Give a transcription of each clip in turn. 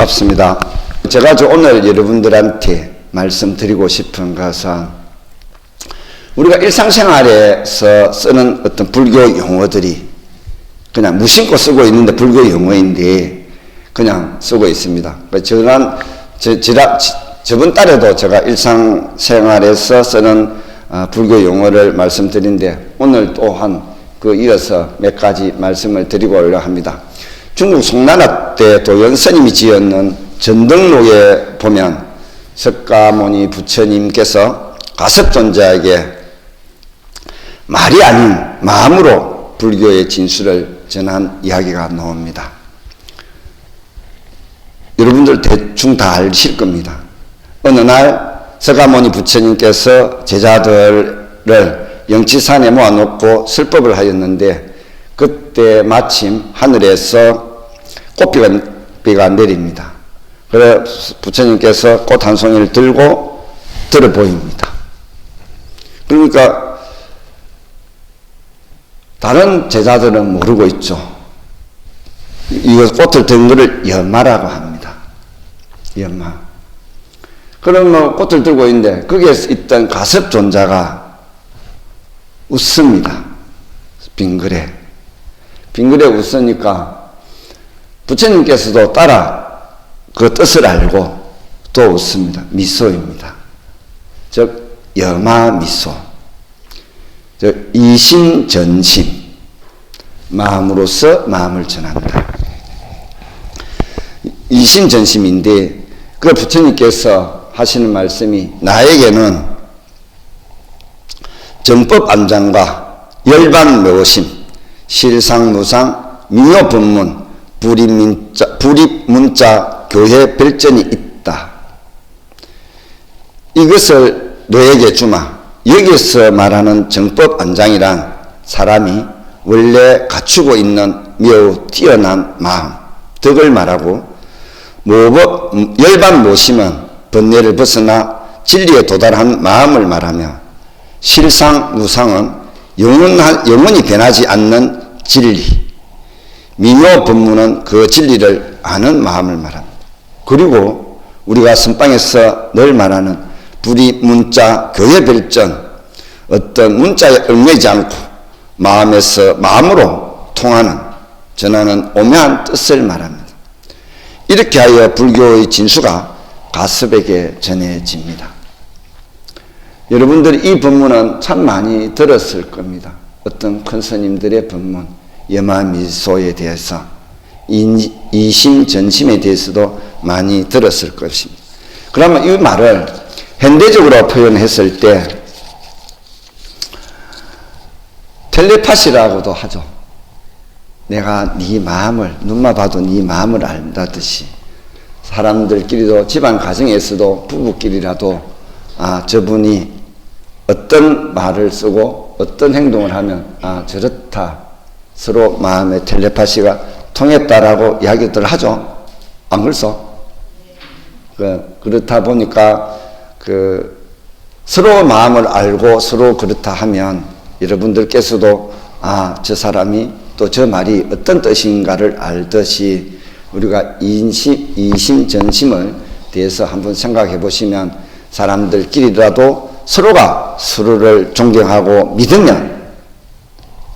반갑습니다. 제가 오늘 여러분들한테 말씀드리고 싶은 것은 우리가 일상생활에서 쓰는 어떤 불교 용어들이 그냥 무심코 쓰고 있는데 불교 용어인데 그냥 쓰고 있습니다. 저번 달에도 제가 일상생활에서 쓰는 불교 용어를 말씀드린데 오늘 또한 이어서 몇 가지 말씀을 드리고 합니다. 중국 송나라 때 도연스님이 지었는 전등록에 보면 석가모니 부처님께서 가섭존자에게 말이 아닌 마음으로 불교의 진수를 전한 이야기가 나옵니다. 여러분들 대충 다 아실 겁니다. 어느 날 석가모니 부처님께서 제자들을 영치산에 모아놓고 설법을 하였는데 그때 마침 하늘에서 꽃비가 내립니다. 그래서 부처님께서 꽃 한 송이를 들고 들어 보입니다. 그러니까 다른 제자들은 모르고 있죠. 이거 꽃을 든 것을 연마라고 합니다. 연마. 그러면 꽃을 들고 있는데 거기에 있던 가섭존자가 웃습니다. 빙그레 웃으니까 부처님께서도 따라 그 뜻을 알고 또 웃습니다. 미소입니다. 즉 여마미소, 즉 이심전심, 마음으로서 마음을 전한다. 이심전심인데 그 부처님께서 하시는 말씀이 나에게는 정법안장과 열반묘심, 실상무상, 미묘법문, 불입문자 교회 별전이 있다. 이것을 너에게 주마. 여기서 말하는 정법안장이란 사람이 원래 갖추고 있는 매우 뛰어난 마음, 덕을 말하고, 열반모심은 번뇌를 벗어나 진리에 도달한 마음을 말하며, 실상무상은 영원히 변하지 않는 진리, 미묘법문은 그 진리를 아는 마음을 말합니다. 그리고 우리가 선방에서 늘 말하는 불입문자 교회별전, 어떤 문자에 얽매이지 않고 마음으로 통하는, 전하는 오묘한 뜻을 말합니다. 이렇게 하여 불교의 진수가 가섭에게 전해집니다. 여러분들이 이 법문은 참 많이 들었을 겁니다. 어떤 큰 스님들의 법문, 여마미소에 대해서, 이심전심에 대해서도 많이 들었을 것입니다. 그러면 이 말을 현대적으로 표현했을 때 텔레파시라고도 하죠. 내가 네 마음을, 눈만 봐도 네 마음을 안다듯이 사람들끼리도, 집안 가정에서도 부부끼리라도 저분이 어떤 말을 쓰고 어떤 행동을 하면 저렇다, 서로 마음의 텔레파시가 통했다라고 이야기들 하죠. 안 그렇소? 그렇다 보니까 서로 마음을 알고 서로 그렇다 하면 여러분들께서도 저 사람이 또 저 말이 어떤 뜻인가를 알듯이 우리가 이심전심을 대해서 한번 생각해 보시면 사람들끼리라도 서로가 서로를 존경하고 믿으면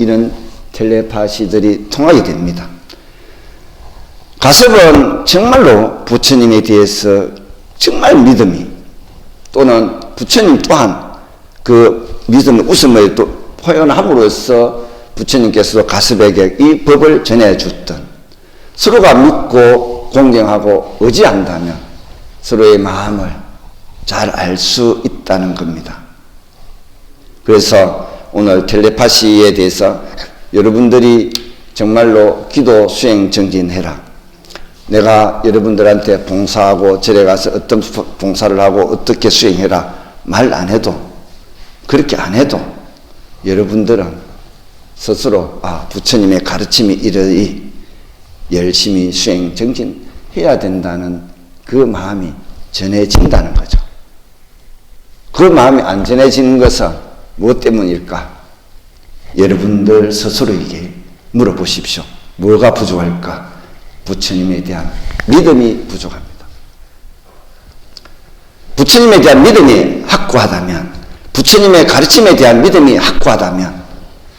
이런 텔레파시들이 통하게 됩니다. 가섭은 정말로 부처님에 대해서 정말 믿음이, 또는 부처님 또한 그 믿음의 웃음을 또 표현함으로써 부처님께서도 가섭에게 이 법을 전해줬던, 서로가 믿고 공경하고 의지한다면 서로의 마음을 잘 알 수 있다는 겁니다. 그래서 오늘 텔레파시에 대해서 여러분들이 정말로 기도 수행 정진해라. 내가 여러분들한테 봉사하고 절에 가서 어떤 봉사를 하고 어떻게 수행해라 말 안 해도, 그렇게 안 해도 여러분들은 스스로 부처님의 가르침이 이러이 열심히 수행 정진해야 된다는 그 마음이 전해진다는 거죠. 그 마음이 안 전해지는 것은 무엇 때문일까? 여러분들 스스로에게 물어보십시오. 뭐가 부족할까? 부처님에 대한 믿음이 부족합니다. 부처님에 대한 믿음이 확고하다면, 부처님의 가르침에 대한 믿음이 확고하다면,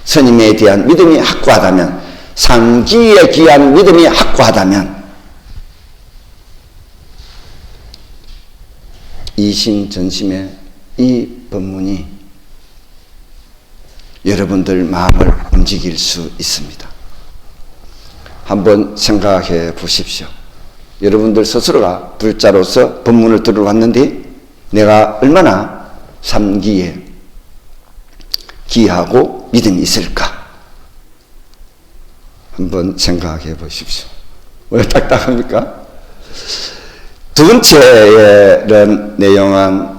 스님에 대한 믿음이 확고하다면, 상기에 기한 믿음이 확고하다면, 이심전심의 이 법문이 여러분들 마음을 움직일 수 있습니다. 한번 생각해 보십시오. 여러분들 스스로가 불자로서 법문을 들어왔는데 내가 얼마나 삼기에 기하고 믿음이 있을까? 한번 생각해 보십시오. 왜 딱딱합니까? 두 번째 내용은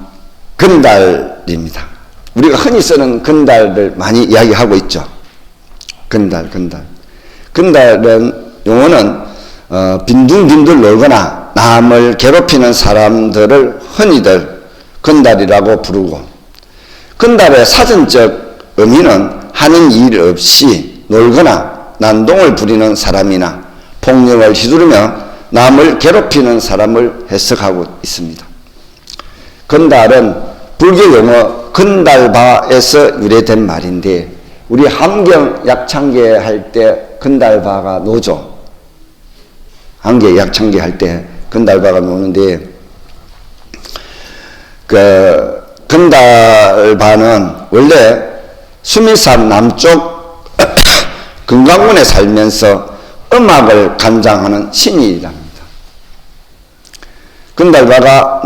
건달입니다. 우리가 흔히 쓰는 건달을 많이 이야기하고 있죠. 건달은 용어는 빈둥빈둥 놀거나 남을 괴롭히는 사람들을 흔히들 건달이라고 부르고, 건달의 사전적 의미는 하는 일 없이 놀거나 난동을 부리는 사람이나 폭력을 휘두르며 남을 괴롭히는 사람을 해석하고 있습니다. 건달은 불교 용어 건달바에서 유래된 말인데, 우리 함경 약창계 할 때 건달바가 노죠. 함경 약창계 할 때 건달바가 노는데, 그 건달바는 원래 수미산 남쪽 금강군에 살면서 음악을 감상하는 신이랍니다. 건달바가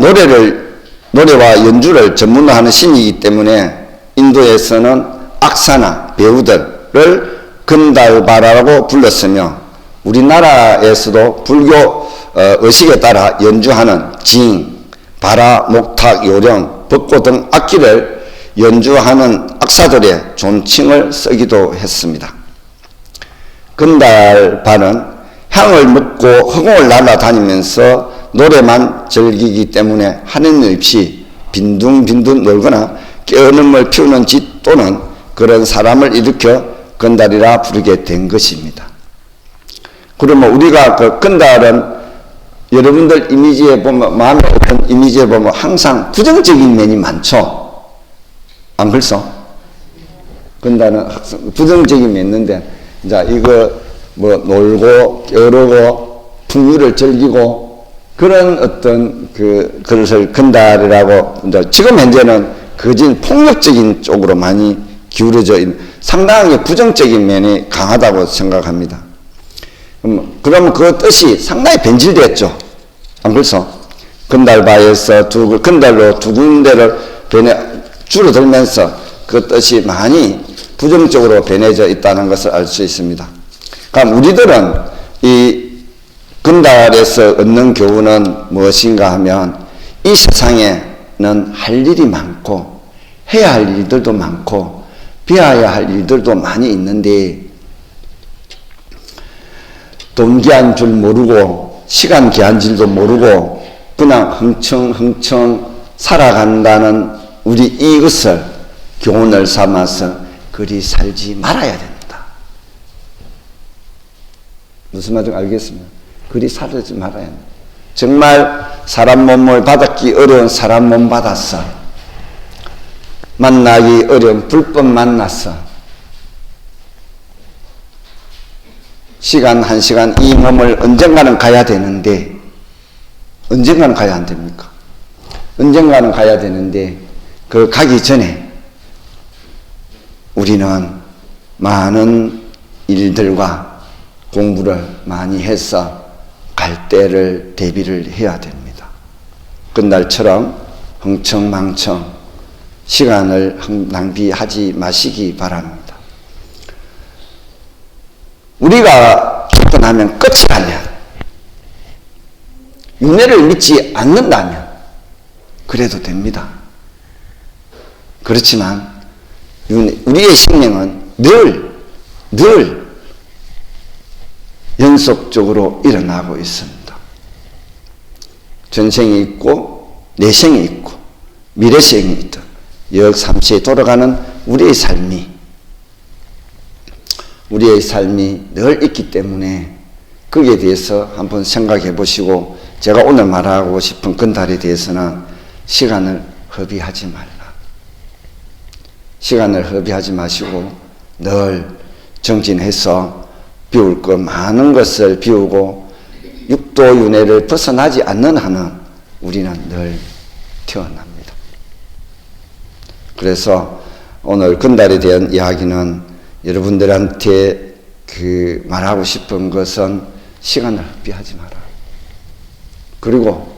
노래와 연주를 전문으로 하는 신이기 때문에 인도에서는 악사나 배우들을 건달바라고 불렀으며, 우리나라에서도 불교 의식에 따라 연주하는 징, 바라, 목탁, 요령, 벚꽃 등 악기를 연주하는 악사들의 존칭을 쓰기도 했습니다. 건달바는 향을 먹고 허공을 날아다니면서 노래만 즐기기 때문에 하는 일 없이 빈둥빈둥 놀거나 깨어름을 피우는 짓 또는 그런 사람을 일으켜 건달이라 부르게 된 것입니다. 그러면 우리가 그 건달은 여러분들 이미지에 보면, 마음에 어떤 이미지에 보면 항상 부정적인 면이 많죠? 안 그렇소? 건달은 항상 부정적인 면이 있는데, 자, 이거 뭐 놀고 깨어르고 풍류를 즐기고 그런 어떤 그것을 건달이라고, 이제 지금 현재는 거진 폭력적인 쪽으로 많이 기울어져 있는, 상당하게 부정적인 면이 강하다고 생각합니다. 그러면 그 뜻이 상당히 변질됐죠. 안 그렇소? 건달바에서 건달로 두 군데를 줄어들면서 그 뜻이 많이 부정적으로 변해져 있다는 것을 알 수 있습니다. 그럼 우리들은 이 건달에서 얻는 교훈은 무엇인가 하면, 이 세상에는 할 일이 많고 해야 할 일들도 많고 배워야 할 일들도 많이 있는데, 돈 귀한 줄 모르고 시간 귀한 줄도 모르고 그냥 흥청흥청 살아간다는 우리 이것을 교훈을 삼아서 그리 살지 말아야 된다. 무슨 말인지 알겠습니까? 그리 살지 말아야 된다. 정말 사람 몸을 받았기 어려운 사람 몸 받았어. 만나기 어려운 불법 만났어. 시간 한 시간 이 몸을 언젠가는 가야 되는데, 언젠가는 가야 안 됩니까? 언젠가는 가야 되는데, 그 가기 전에 우리는 많은 일들과 공부를 많이 해서 갈 때를 대비를 해야 됩니다. 건달처럼 흥청망청 시간을 낭비하지 마시기 바랍니다. 우리가 접근하면 끝이라면, 윤회를 믿지 않는다면 그래도 됩니다. 그렇지만 우리의 생명은 늘 연속적으로 일어나고 있습니다. 전생이 있고 내생이 있고 미래생이 있든 역삼시에 돌아가는 우리의 삶이 늘 있기 때문에 거기에 대해서 한번 생각해 보시고, 제가 오늘 말하고 싶은 건달에 대해서는 시간을 허비하지 말라. 시간을 허비하지 마시고 늘 정진해서 비울 것 많은 것을 비우고 육도윤회를 벗어나지 않는 한은 우리는 늘 태어납니다. 그래서 오늘 건달에 대한 이야기는 여러분들한테 말하고 싶은 것은 시간을 허비하지 마라. 그리고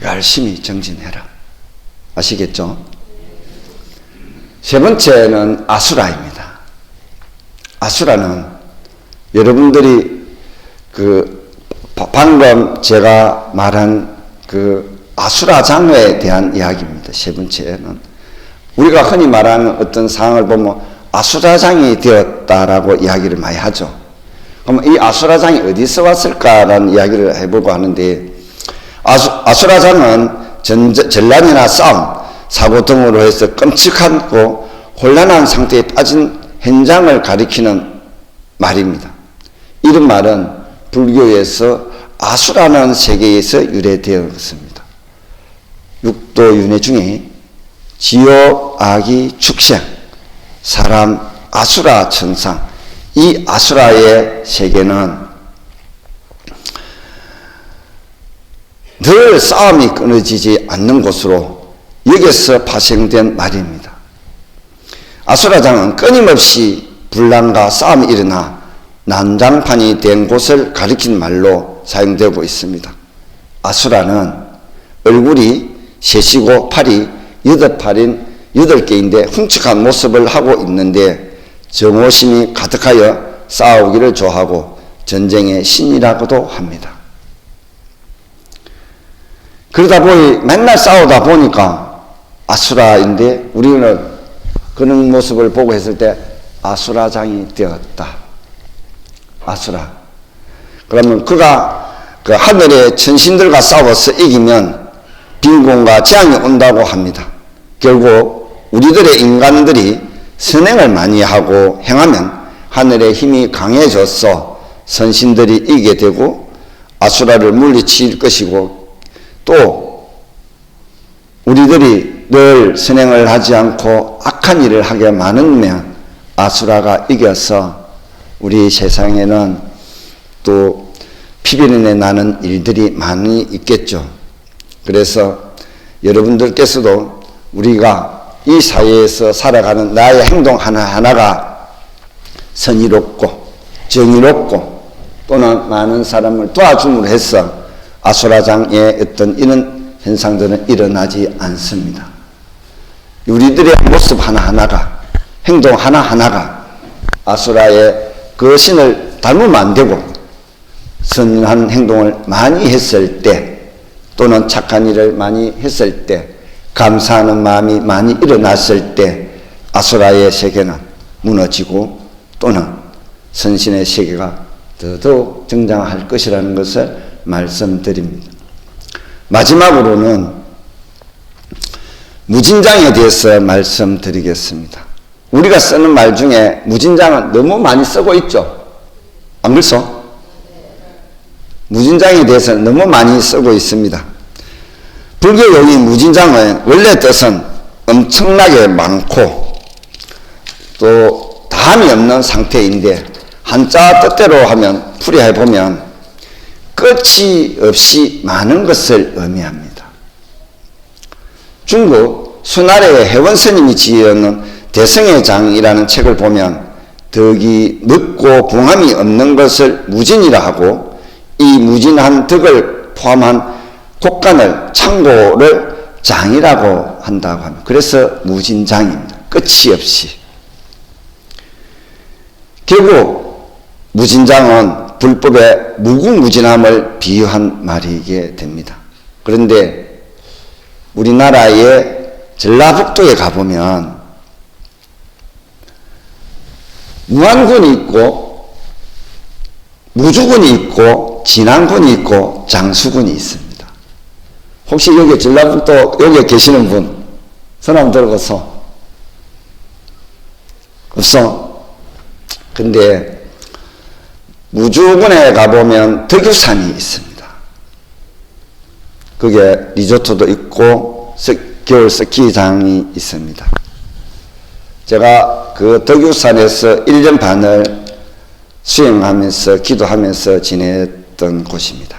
열심히 정진해라. 아시겠죠? 세 번째는 아수라입니다. 아수라는 여러분들이 방금 제가 말한 아수라 장어에 대한 이야기입니다. 세 번째는 우리가 흔히 말하는 어떤 상황을 보면 아수라장이 되었다라고 이야기를 많이 하죠. 그럼 이 아수라장이 어디서 왔을까라는 이야기를 해보고 하는데, 아수라장은 전란이나 싸움, 사고 등으로 해서 끔찍하고 혼란한 상태에 빠진 현장을 가리키는 말입니다. 이런 말은 불교에서 아수라는 세계에서 유래되었습니다. 육도윤회 중에 지옥, 악이, 축생, 사람, 아수라, 천상, 이 아수라의 세계는 늘 싸움이 끊어지지 않는 곳으로 여기서 파생된 말입니다. 아수라장은 끊임없이 분란과 싸움이 일어나 난장판이 된 곳을 가리킨 말로 사용되고 있습니다. 아수라는 얼굴이 셋이고 팔이 8개인데 훔측한 모습을 하고 있는데 정오심이 가득하여 싸우기를 좋아하고 전쟁의 신이라고도 합니다. 그러다 보니 맨날 싸우다 보니까 아수라인데 우리는 그런 모습을 보고 했을 때 아수라장이 되었다. 아수라. 그러면 그가 하늘의 천신들과 싸워서 이기면 빈곤과 재앙이 온다고 합니다. 결국 우리들의 인간들이 선행을 많이 하고 행하면 하늘의 힘이 강해져서 선신들이 이기게 되고 아수라를 물리칠 것이고, 또 우리들이 늘 선행을 하지 않고 악한 일을 하게 많으면 아수라가 이겨서 우리 세상에는 또 피비린내 나는 일들이 많이 있겠죠. 그래서 여러분들께서도 우리가 이 사회에서 살아가는 나의 행동 하나하나가 선의롭고 정의롭고 또는 많은 사람을 도와줌으로 해서 아수라장의 어떤 이런 현상들은 일어나지 않습니다. 우리들의 모습 하나하나가, 행동 하나하나가 아수라의 그 신을 닮으면 안 되고 선한 행동을 많이 했을 때 또는 착한 일을 많이 했을 때 감사하는 마음이 많이 일어났을 때 아수라의 세계는 무너지고 또는 선신의 세계가 더더욱 등장할 것이라는 것을 말씀드립니다. 마지막으로는 무진장에 대해서 말씀드리겠습니다. 우리가 쓰는 말 중에 무진장은 너무 많이 쓰고 있죠. 안 그렇소? 무진장에 대해서 너무 많이 쓰고 있습니다. 불교 용인 무진장의 원래 뜻은 엄청나게 많고 또 다함이 없는 상태인데, 한자 뜻대로 하면 풀이해 보면 끝이 없이 많은 것을 의미합니다. 중국 수나라의 해원스님이 지어놓은 대성의 장이라는 책을 보면 덕이 늦고 붕함이 없는 것을 무진이라 하고, 이 무진한 덕을 포함한 곡간을 창고를 장이라고 한다고 합니다. 그래서 무진장입니다. 끝이 없이. 결국 무진장은 불법의 무궁무진함을 비유한 말이게 됩니다. 그런데 우리나라의 전라북도에 가보면 무안군이 있고 무주군이 있고 진안군이 있고 장수군이 있습니다. 혹시 여기 전라북도 여기 계시는 분 손 한번 들어보소. 없어? 근데 무주군에 가보면 덕유산이 있습니다. 그게 리조트도 있고 겨울 스키장이 있습니다. 제가 그 덕유산에서 1년 반을 수행하면서 기도하면서 지냈던 곳입니다.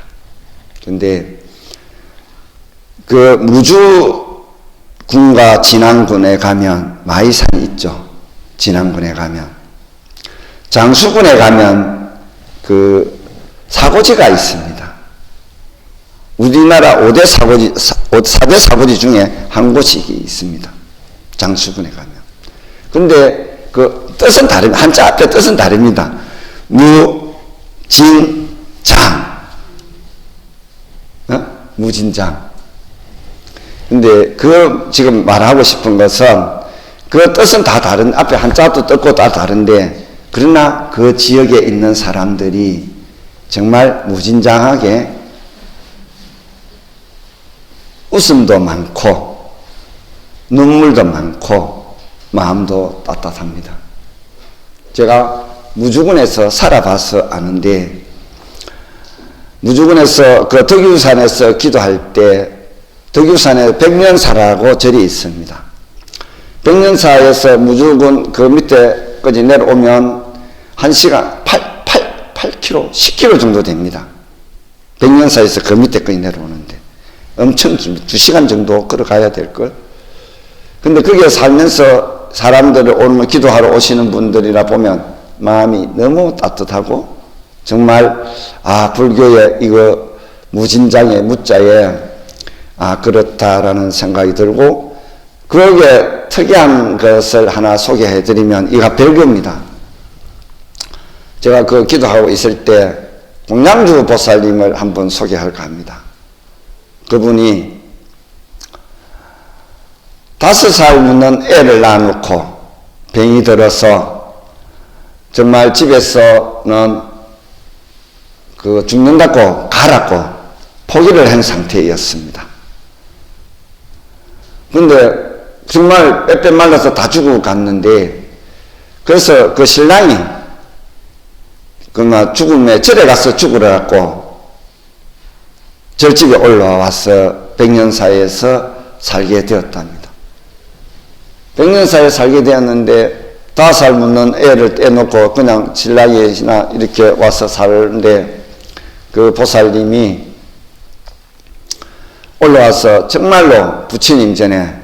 근데 그 무주군과 진안군에 가면 마이산이 있죠. 진안군에 가면. 장수군에 가면 그 사고지가 있습니다. 우리나라 4대 사고지 중에 한 곳이 있습니다. 장수군에 가면. 근데 그 뜻은 다릅니다. 한자 앞에 뜻은 다릅니다. 무진장. 근데 그 지금 말하고 싶은 것은 그 뜻은 다 다른, 앞에 한자도 뜻고 다 다른데, 그러나 그 지역에 있는 사람들이 정말 무진장하게 웃음도 많고 눈물도 많고 마음도 따뜻합니다. 제가 무주군에서 살아봐서 아는데, 무주군에서 그 덕유산에서 기도할 때 덕유산에 백년사라고 절이 있습니다. 백년사에서 무주군 그 밑에까지 내려오면 1시간 8km, 10km 정도 됩니다. 백년사에서 그 밑에까지 내려오는데 엄청 깁니다. 2시간 정도 걸어가야 될걸. 근데 거기에 살면서 사람들을 오늘 기도하러 오시는 분들이라 보면 마음이 너무 따뜻하고 정말 불교의 이거 무진장의 무자에 그렇다라는 생각이 들고, 그러게 특이한 것을 하나 소개해 드리면 이가 별거입니다. 제가 그 기도하고 있을 때 공양주 보살님을 한번 소개할까 합니다. 그분이 5살 묻는 애를 낳아놓고 병이 들어서 정말 집에서는 그 죽는다고 가라고 포기를 한 상태였습니다. 근데 정말 빼빼 말라서 다 죽고 갔는데, 그래서 그 신랑이 그나 죽음에 절에 가서 죽으라고 절집에 올라와서 백년사에서 살게 되었답니다. 백년사에 살게 되었는데 5살 묻는 애를 떼놓고 그냥 신랑이나 이렇게 와서 사는데, 그 보살님이 올라와서 정말로 부처님 전에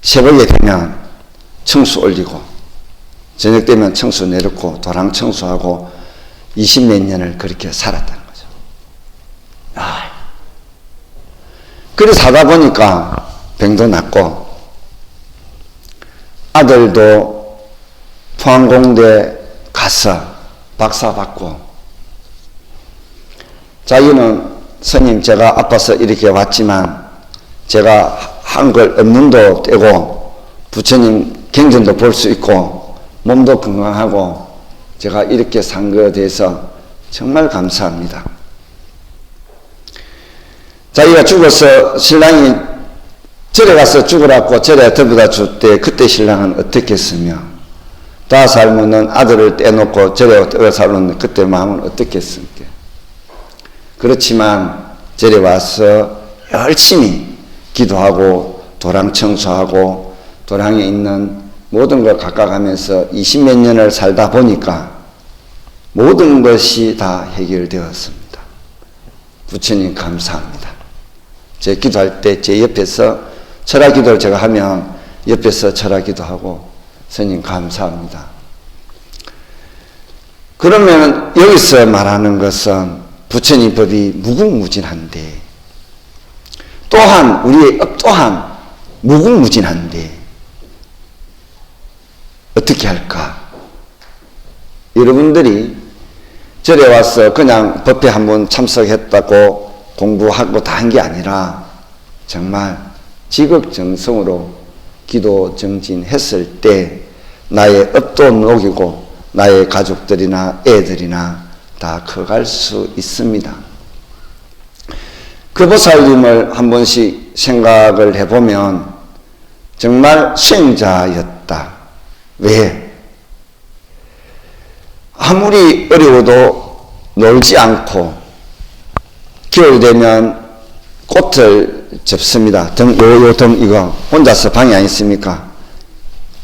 새벽에 되면 청수 올리고 저녁 되면 청수 내렸고 도랑 청수하고 20몇 년을 그렇게 살았다는 거죠. 그래서 사다 보니까 병도 낫고 아들도 포항공대 가서 박사 받고, 자기는 스님 제가 아파서 이렇게 왔지만 제가 한글 업문도 떼고 부처님 경전도 볼 수 있고 몸도 건강하고 제가 이렇게 산 것에 대해서 정말 감사합니다. 자기가 죽어서 신랑이 절에 가서 죽으라고 절에 들여다 줄 때 그때 신랑은 어떻게 했으며, 5살 먹는 아들을 떼놓고 절에 들어서 살았는데 그때 마음은 어떻겠습니까? 그렇지만 절에 와서 열심히 기도하고 도랑 청소하고 도랑에 있는 모든 걸 각각하면서 20몇 년을 살다 보니까 모든 것이 다 해결되었습니다. 부처님 감사합니다. 제 기도할 때 제 옆에서 철학 기도를 제가 하면 옆에서 철학 기도하고 스님 감사합니다. 그러면 여기서 말하는 것은 부처님 법이 무궁무진한데, 또한 우리의 업 또한 무궁무진한데 어떻게 할까? 여러분들이 절에 와서 그냥 법회 한번 참석했다고 공부하고 다 한 게 아니라 정말 지극정성으로 기도 정진했을 때 나의 업도 녹이고 나의 가족들이나 애들이나 다 커갈 수 있습니다. 그 보살님을 한 번씩 생각을 해보면 정말 수행자였다. 왜? 아무리 어려워도 놀지 않고 겨울 되면 꽃을 접습니다. 요 등 이거 혼자서 방에 안 있습니까?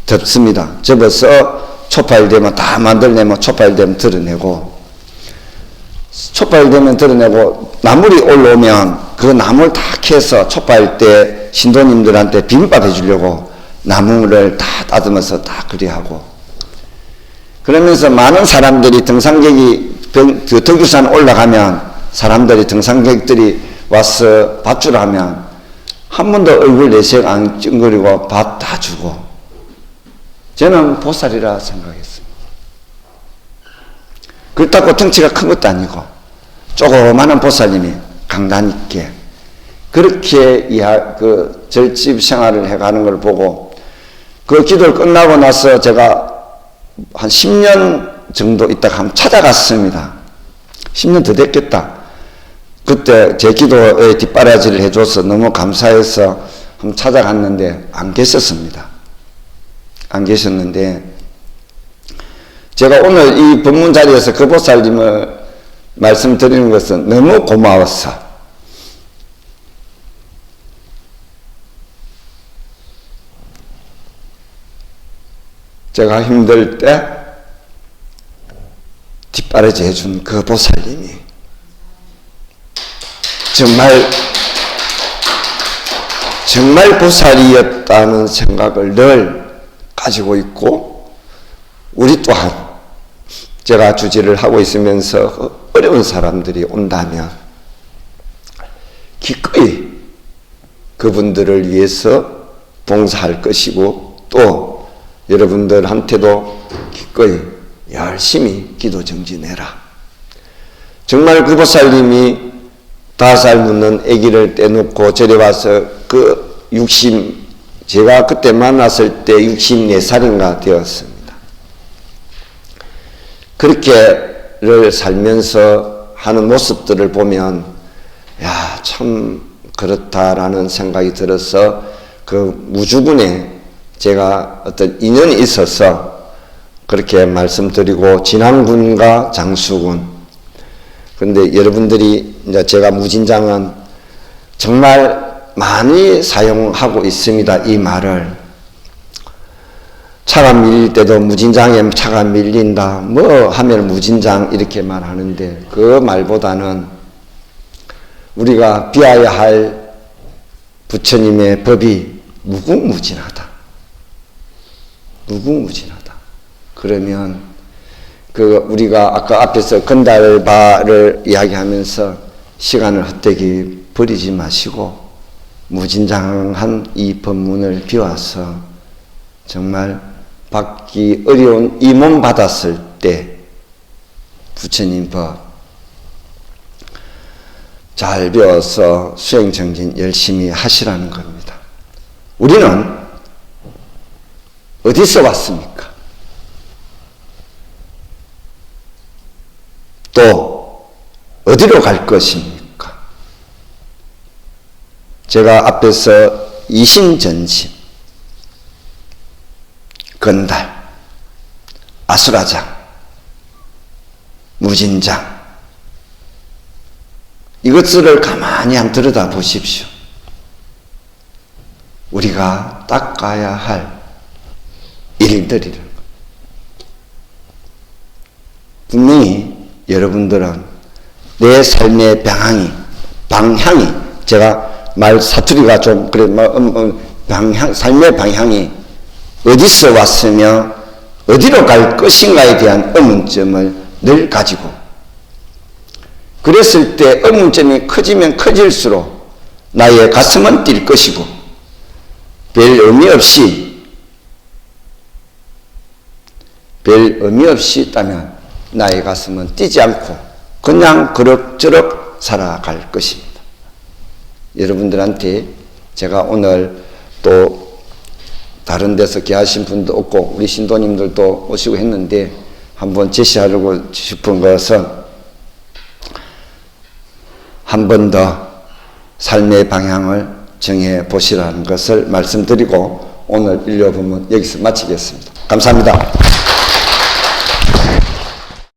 접습니다. 접어서 초파일 되면 다 만들어내면 초파일 되면 드러내고, 초파일 되면 드러내고 나물이 올라오면 그 나물 다 캐서 초파일 때 신도님들한테 비빔밥 해주려고 나물을 다 따듬어서 다 그리하고, 그러면서 많은 사람들이 등산객이 그 덕유산 올라가면 사람들이 등산객들이 와서 밧줄 하면 한 번도 얼굴 내색 안 찡그리고 밥 다 주고, 저는 보살이라 생각했습니다. 그렇다고 덩치가 큰 것도 아니고 조그마한 보살님이 강단 있게 그렇게 그 절집 생활을 해가는 걸 보고, 그 기도를 끝나고 나서 제가 한 10년 정도 있다가 한번 찾아갔습니다. 10년 더 됐겠다. 그때 제 기도에 뒷바라지를 해줘서 너무 감사해서 한번 찾아갔는데 안 계셨습니다. 안 계셨는데, 제가 오늘 이 법문 자리에서 그 보살님을 말씀드리는 것은 너무 고마웠어. 제가 힘들 때 뒷바라지 해준 그 보살님이 정말 보살이었다는 생각을 늘 가지고 있고, 우리 또한 제가 주지를 하고 있으면서 어려운 사람들이 온다면 기꺼이 그분들을 위해서 봉사할 것이고, 또 여러분들한테도 기꺼이 열심히 기도 정진해라. 정말 그 보살님이 5살 묻는 아기를 떼놓고 저리 와서 제가 그때 만났을 때 64살인가 되었습니다. 그렇게를 살면서 하는 모습들을 보면, 야, 참 그렇다라는 생각이 들어서 그 무주군에 제가 어떤 인연이 있어서 그렇게 말씀드리고, 진안군과 장수군. 근데 여러분들이 이제 제가 무진장은 정말 많이 사용하고 있습니다. 이 말을. 차가 밀릴 때도 무진장에 차가 밀린다, 뭐 하면 무진장 이렇게 말하는데, 그 말보다는 우리가 비하야 할 부처님의 법이 무궁무진하다. 무궁무진하다. 그러면 우리가 아까 앞에서 건달바를 이야기하면서 시간을 헛되게 버리지 마시고 무진장한 이 법문을 비워서 정말 받기 어려운 이 몸 받았을 때 부처님 법 잘 배워서 수행정진 열심히 하시라는 겁니다. 우리는 어디서 왔습니까? 또 어디로 갈 것입니까? 제가 앞에서 이신전심, 건달, 아수라장, 무진장, 이것들을 가만히 한번 들여다 보십시오. 우리가 닦아야 할 일들이라는 것. 분명히 여러분들은 내 삶의 방향이, 제가 사투리가 좀, 삶의 방향이 어디서 왔으며 어디로 갈 것인가에 대한 의문점을 늘 가지고, 그랬을 때 의문점이 커지면 커질수록 나의 가슴은 뛸 것이고, 별 의미 없이 있다면 나의 가슴은 뛰지 않고 그냥 그럭저럭 살아갈 것입니다. 여러분들한테 제가 오늘 또 다른 데서 계하신 분도 없고 우리 신도님들도 오시고 했는데 한번 제시하려고 싶은 것은 한 번 더 삶의 방향을 정해 보시라는 것을 말씀드리고 오늘 일요법문 여기서 마치겠습니다. 감사합니다.